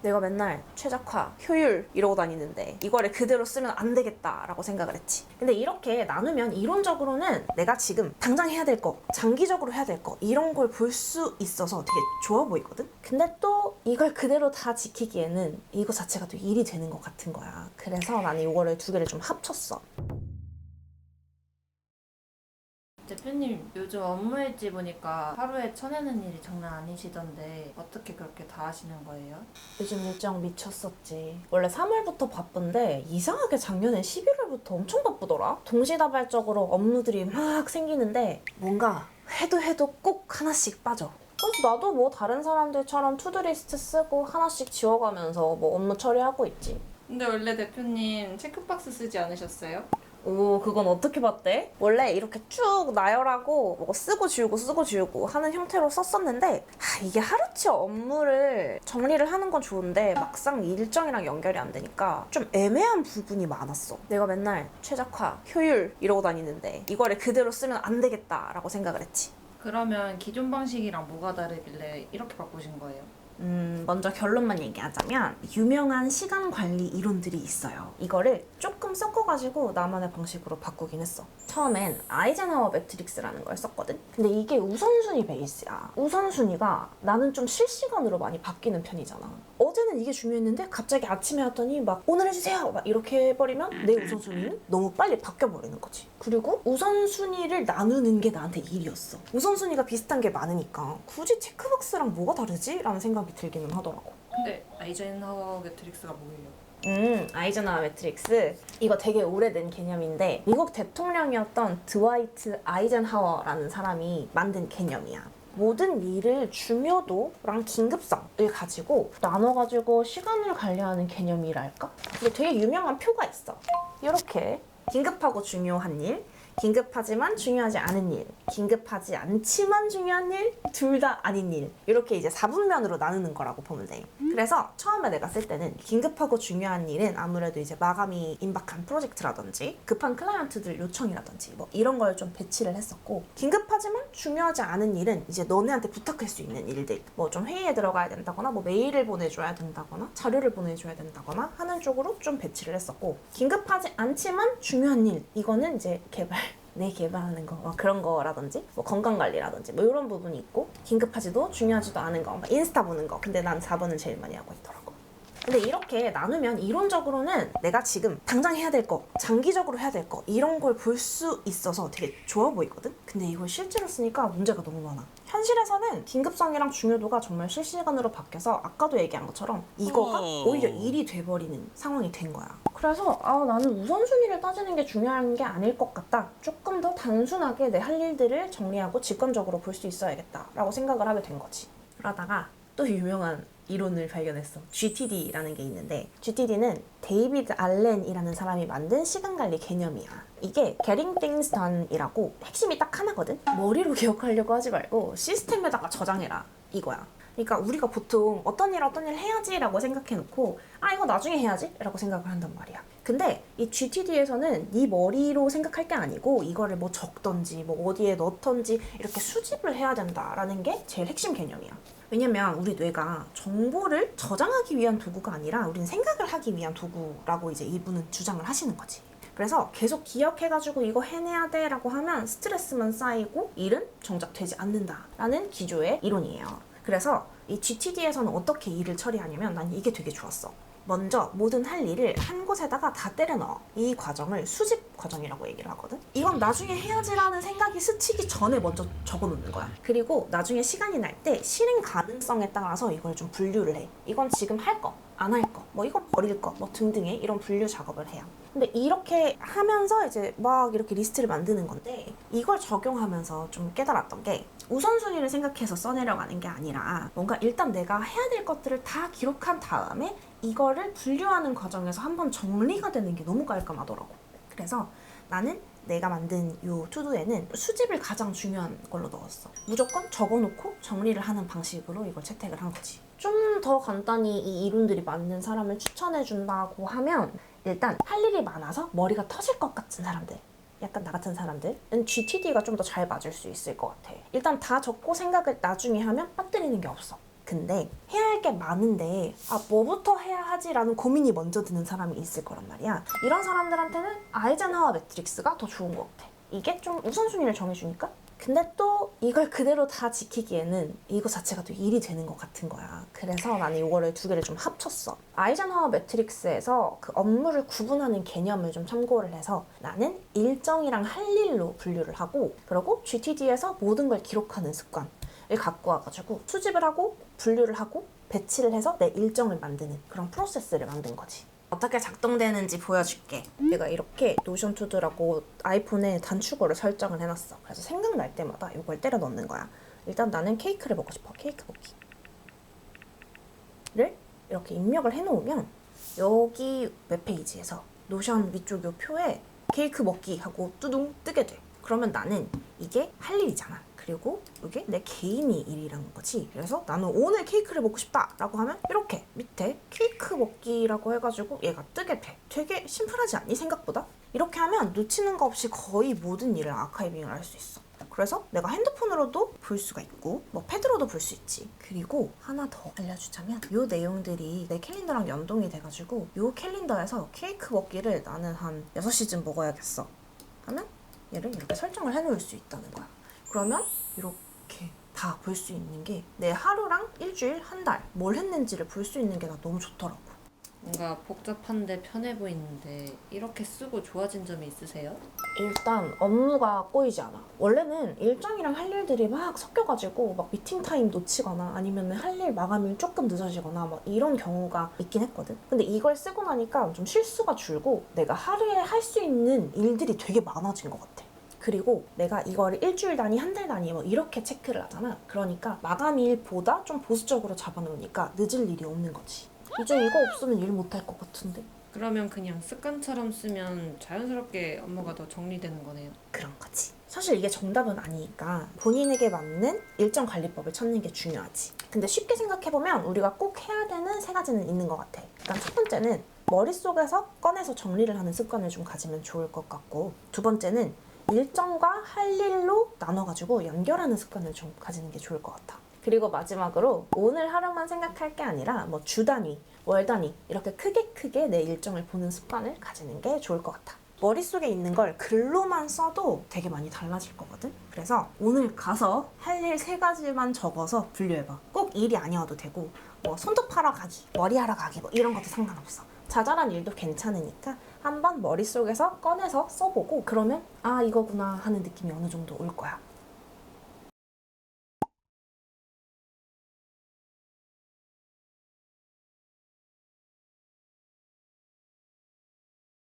내가 맨날 최적화, 효율 이러고 다니는데 이거를 그대로 쓰면 안 되겠다라고 생각을 했지. 근데 이렇게 나누면 이론적으로는 내가 지금 당장 해야 될 거, 장기적으로 해야 될 거 이런 걸 볼 수 있어서 되게 좋아 보이거든? 근데 또 이걸 그대로 다 지키기에는 이거 자체가 또 일이 되는 것 같은 거야. 그래서 나는 이거를 두 개를 좀 합쳤어. 대표님, 요즘 업무 일지 보니까 하루에 쳐내는 일이 장난 아니시던데 어떻게 그렇게 다 하시는 거예요? 요즘 일정 미쳤었지. 원래 3월부터 바쁜데 이상하게 작년에 11월부터 엄청 바쁘더라. 동시다발적으로 업무들이 막 생기는데 뭔가 해도 꼭 하나씩 빠져. 그래서 나도 뭐 다른 사람들처럼 투두리스트 쓰고 하나씩 지워가면서 뭐 업무 처리하고 있지. 근데 원래 대표님 체크박스 쓰지 않으셨어요? 오, 그건 어떻게 봤대? 원래 이렇게 쭉 나열하고 뭐 쓰고 지우고 하는 형태로 썼었는데 이게 하루치 업무를 정리를 하는 건 좋은데 막상 일정이랑 연결이 안 되니까 좀 애매한 부분이 많았어. 내가 맨날 최적화, 효율 이러고 다니는데 이거를 그대로 쓰면 안 되겠다라고 생각을 했지. 그러면 기존 방식이랑 뭐가 다르길래 이렇게 바꾸신 거예요? 먼저 결론만 얘기하자면 유명한 시간 관리 이론들이 있어요. 이거를 조금 섞어가지고 나만의 방식으로 바꾸긴 했어. 처음엔 아이젠하워 매트릭스라는 걸 썼거든? 근데 이게 우선순위 베이스야. 우선순위가 나는 좀 실시간으로 많이 바뀌는 편이잖아. 어제는 이게 중요했는데 갑자기 아침에 왔더니 막 오늘 해주세요! 막 이렇게 해버리면 내 우선순위는 너무 빨리 바뀌어버리는 거지. 그리고 우선순위를 나누는 게 나한테 일이었어. 우선순위가 비슷한 게 많으니까 굳이 체크박스랑 뭐가 다르지? 라는 생각이 들기는 하더라고. 근데 아이젠하워 매트릭스가 뭐예요? 아이젠하워 매트릭스. 이거 되게 오래된 개념인데 미국 대통령이었던 드와이트 아이젠하워라는 사람이 만든 개념이야. 모든 일을 중요도랑 긴급성을 가지고 나눠가지고 시간을 관리하는 개념이랄까? 근데 되게 유명한 표가 있어. 이렇게 긴급하고 중요한 일, 긴급하지만 중요하지 않은 일, 긴급하지 않지만 중요한 일, 둘 다 아닌 일. 이렇게 이제 4분면으로 나누는 거라고 보면 돼. 그래서 처음에 내가 쓸 때는 긴급하고 중요한 일은 아무래도 이제 마감이 임박한 프로젝트라든지 급한 클라이언트들 요청이라든지 뭐 이런 걸 좀 배치를 했었고, 긴급하지만 중요하지 않은 일은 이제 너네한테 부탁할 수 있는 일들, 뭐 좀 회의에 들어가야 된다거나 뭐 메일을 보내줘야 된다거나 자료를 보내줘야 된다거나 하는 쪽으로 좀 배치를 했었고, 긴급하지 않지만 중요한 일, 이거는 이제 내 개발하는 거, 그런 거라든지 뭐 건강관리라든지 뭐 이런 부분이 있고, 긴급하지도 중요하지도 않은 거, 인스타 보는 거. 근데 난 4번은 제일 많이 하고 있더라고. 근데 이렇게 나누면 이론적으로는 내가 지금 당장 해야 될 거, 장기적으로 해야 될 거 이런 걸 볼 수 있어서 되게 좋아 보이거든? 근데 이걸 실제로 쓰니까 문제가 너무 많아. 현실에서는 긴급성이랑 중요도가 정말 실시간으로 바뀌어서 아까도 얘기한 것처럼 이거가 오히려 일이 돼버리는 상황이 된 거야. 그래서 나는 우선순위를 따지는 게 중요한 게 아닐 것 같다. 조금 더 단순하게 내 할 일들을 정리하고 직관적으로 볼 수 있어야겠다라고 생각을 하게 된 거지. 그러다가 또 유명한 이론을 발견했어. GTD라는 게 있는데, GTD는 데이비드 알렌이라는 사람이 만든 시간관리 개념이야. 이게 Getting Things Done이라고 핵심이 딱 하나거든? 머리로 기억하려고 하지 말고 시스템에다가 저장해라, 이거야. 그러니까 우리가 보통 어떤 일 해야지라고 생각해놓고 이거 나중에 해야지 라고 생각을 한단 말이야. 근데 이 GTD에서는 네 머리로 생각할 게 아니고 이거를 뭐 적던지 뭐 어디에 넣던지 이렇게 수집을 해야 된다라는 게 제일 핵심 개념이야. 왜냐면 우리 뇌가 정보를 저장하기 위한 도구가 아니라 우리는 생각을 하기 위한 도구라고 이제 이분은 주장을 하시는 거지. 그래서 계속 기억해가지고 이거 해내야 돼 라고 하면 스트레스만 쌓이고 일은 정작 되지 않는다라는 기조의 이론이에요. 그래서 이 GTD에서는 어떻게 일을 처리하냐면 난 이게 되게 좋았어. 먼저 모든 할 일을 한 곳에다가 다 때려 넣어. 이 과정을 수집 과정이라고 얘기를 하거든. 이건 나중에 해야지라는 생각이 스치기 전에 먼저 적어놓는 거야. 그리고 나중에 시간이 날 때 실행 가능성에 따라서 이걸 좀 분류를 해. 이건 지금 할 거, 안 할 거, 뭐 이건 버릴 거, 뭐 등등의 이런 분류 작업을 해요. 근데 이렇게 하면서 이제 막 이렇게 리스트를 만드는 건데, 이걸 적용하면서 좀 깨달았던 게 우선순위를 생각해서 써내려가는 게 아니라 뭔가 일단 내가 해야 될 것들을 다 기록한 다음에 이거를 분류하는 과정에서 한번 정리가 되는 게 너무 깔끔하더라고. 그래서 나는 내가 만든 이 투두에는 수집을 가장 중요한 걸로 넣었어. 무조건 적어놓고 정리를 하는 방식으로 이걸 채택을 한 거지. 좀 더 간단히 이 이론들이 맞는 사람을 추천해준다고 하면, 일단 할 일이 많아서 머리가 터질 것 같은 사람들, 약간 나 같은 사람들은 GTD가 좀 더 잘 맞을 수 있을 것 같아. 일단 다 적고 생각을 나중에 하면 빠뜨리는 게 없어. 근데 해야 할 게 많은데 뭐부터 해야 하지라는 고민이 먼저 드는 사람이 있을 거란 말이야. 이런 사람들한테는 아이젠하워 매트릭스가 더 좋은 것 같아. 이게 좀 우선순위를 정해주니까. 근데 또 이걸 그대로 다 지키기에는 이거 자체가 또 일이 되는 것 같은 거야. 그래서 나는 이거를 두 개를 좀 합쳤어. 아이젠하워 매트릭스에서 그 업무를 구분하는 개념을 좀 참고를 해서 나는 일정이랑 할 일로 분류를 하고, 그리고 GTD에서 모든 걸 기록하는 습관을 갖고 와가지고 수집을 하고 분류를 하고 배치를 해서 내 일정을 만드는 그런 프로세스를 만든 거지. 어떻게 작동되는지 보여줄게. 내가 이렇게 노션 투두라고 아이폰에 단축어를 설정을 해놨어. 그래서 생각날 때마다 이걸 때려 넣는 거야. 일단 나는 케이크를 먹고 싶어. 케이크 먹기를 이렇게 입력을 해놓으면 여기 웹페이지에서 노션 위쪽 요 표에 케이크 먹기 하고 뚜둥 뜨게 돼. 그러면 나는 이게 할 일이잖아. 그리고 이게 내 개인이 일이라는 거지. 그래서 나는 오늘 케이크를 먹고 싶다 라고 하면 이렇게 밑에 케이크 먹기라고 해가지고 얘가 뜨게 돼. 되게 심플하지 않니? 생각보다? 이렇게 하면 놓치는 거 없이 거의 모든 일을 아카이빙을 할 수 있어. 그래서 내가 핸드폰으로도 볼 수가 있고 뭐 패드로도 볼 수 있지. 그리고 하나 더 알려주자면 이 내용들이 내 캘린더랑 연동이 돼가지고 이 캘린더에서 케이크 먹기를 나는 한 6시쯤 먹어야겠어 하면 얘를 이렇게 설정을 해놓을 수 있다는 거야. 그러면 이렇게 다 볼 수 있는 게 내 하루랑 일주일, 한 달 뭘 했는지를 볼 수 있는 게 나 너무 좋더라고. 뭔가 복잡한데 편해 보이는데 이렇게 쓰고 좋아진 점이 있으세요? 일단 업무가 꼬이지 않아. 원래는 일정이랑 할 일들이 막 섞여가지고 막 미팅 타임 놓치거나 아니면 할 일 마감일 조금 늦어지거나 막 이런 경우가 있긴 했거든. 근데 이걸 쓰고 나니까 좀 실수가 줄고 내가 하루에 할 수 있는 일들이 되게 많아진 것 같아. 그리고 내가 이거를 일주일 단위, 한 달 단위 뭐 이렇게 체크를 하잖아. 그러니까 마감일보다 좀 보수적으로 잡아놓으니까 늦을 일이 없는 거지. 이제 이거 없으면 일 못할 것 같은데. 그러면 그냥 습관처럼 쓰면 자연스럽게 업무가 더 정리되는 거네요. 그런 거지. 사실 이게 정답은 아니니까 본인에게 맞는 일정 관리법을 찾는 게 중요하지. 근데 쉽게 생각해보면 우리가 꼭 해야 되는 3가지는 있는 것 같아. 일단 첫 번째는 머릿속에서 꺼내서 정리를 하는 습관을 좀 가지면 좋을 것 같고, 두 번째는 일정과 할 일로 나눠가지고 연결하는 습관을 좀 가지는 게 좋을 것 같아. 그리고 마지막으로 오늘 하루만 생각할 게 아니라 뭐 주 단위, 월 단위 이렇게 크게 내 일정을 보는 습관을 가지는 게 좋을 것 같아. 머릿속에 있는 걸 글로만 써도 되게 많이 달라질 거거든. 그래서 오늘 가서 할 일 3가지만 적어서 분류해봐. 꼭 일이 아니어도 되고 뭐 손톱하러 가기, 머리하러 가기 뭐 이런 것도 상관없어. 자잘한 일도 괜찮으니까 한번 머릿속에서 꺼내서 써보고 그러면 이거구나 하는 느낌이 어느 정도 올 거야.